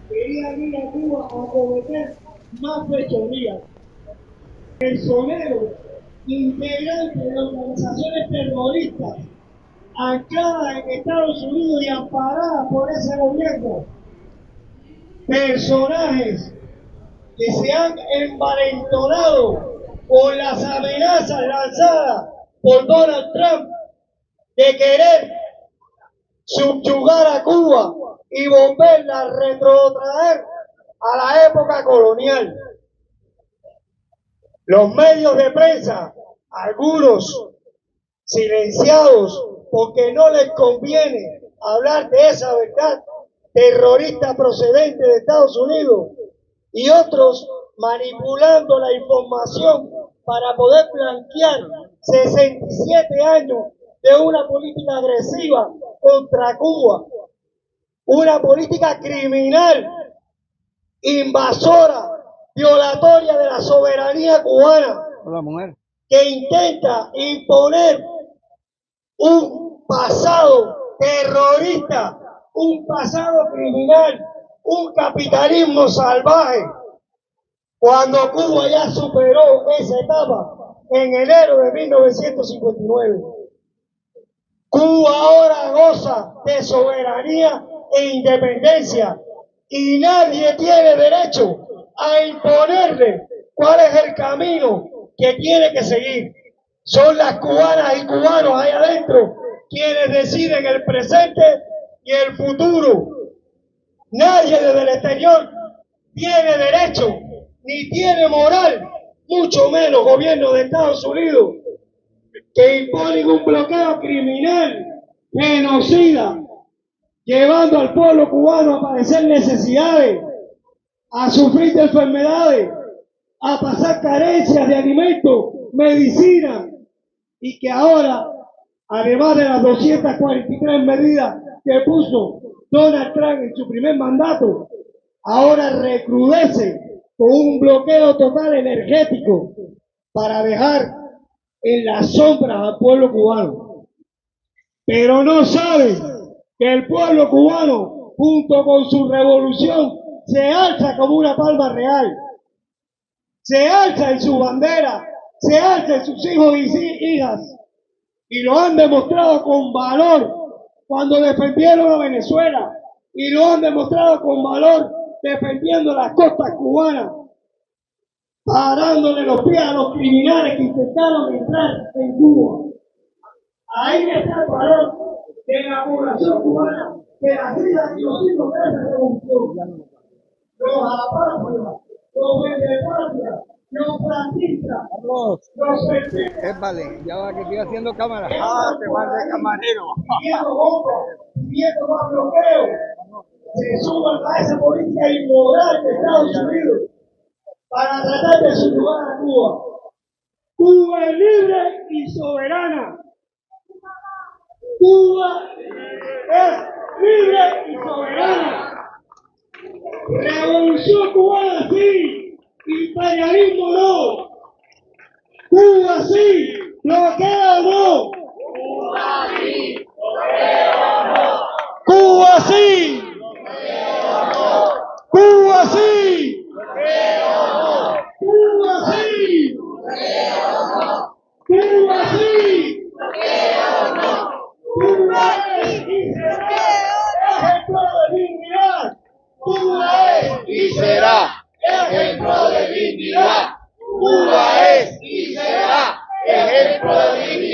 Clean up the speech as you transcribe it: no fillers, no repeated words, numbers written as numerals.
Querían ir a Cuba a cometer más fechorías. Personeros, integrantes de organizaciones terroristas, ancladas en Estados Unidos y amparadas por ese gobierno. Personajes que se han envalentonado con las amenazas lanzadas por Donald Trump de querer subyugar a Cuba y volverla a retrotraer a la época colonial. Los medios de prensa, algunos silenciados porque no les conviene hablar de esa verdad terrorista procedente de Estados Unidos, y otros manipulando la información para poder blanquear 67 años de una política agresiva contra Cuba, una política criminal, invasora, violatoria de la soberanía cubana, que intenta imponer un pasado terrorista, un pasado criminal, un capitalismo salvaje, cuando Cuba ya superó esa etapa en enero de 1959. Cuba ahora goza de soberanía e independencia y nadie tiene derecho a imponerle cuál es el camino que tiene que seguir. Son las cubanas y cubanos ahí adentro quienes deciden el presente y el futuro. Nadie desde el exterior tiene derecho ni tiene moral, mucho menos gobierno de Estados Unidos, que imponen un bloqueo criminal, genocida, llevando al pueblo cubano a padecer necesidades, a sufrir de enfermedades, a pasar carencias de alimentos, medicina, y que ahora, además de las 243 medidas que puso Donald Trump en su primer mandato, ahora recrudece con un bloqueo total energético para dejar en las sombras al pueblo cubano. Pero no sabe que el pueblo cubano, junto con su revolución, se alza como una palma real, se alza en su bandera, se alza en sus hijos y hijas, y lo han demostrado con valor cuando defendieron a Venezuela, y lo han demostrado con valor defendiendo las costas cubanas, parándole los pies a los criminales que intentaron entrar en Cuba. Ahí está el valor de la población cubana que hacía y los hijos de esa revolución. Los apátridas, los vendepatrias, los franquistas, los cercanos. Vale, ya va que estoy haciendo cámara. Te vale camarero. Pidiendo bombas, pidiendo más bloqueo, se suman a esa política inmoral de Estados Unidos para tratar de subyugar a Cuba. Cuba es libre y soberana. Cuba es libre y soberana. Revolución cubana sí, imperialismo no. Cuba sí, bloqueo no. Cuba sí, bloqueo no. Cuba sí, bloqueo no. Cuba sí, bloqueo no. Cuba sí, bloqueo no. Cuba sí, bloqueo no. Cuba es y será ejemplo de dignidad. Cuba es y será ejemplo de dignidad. Cuba es y será ejemplo de dignidad.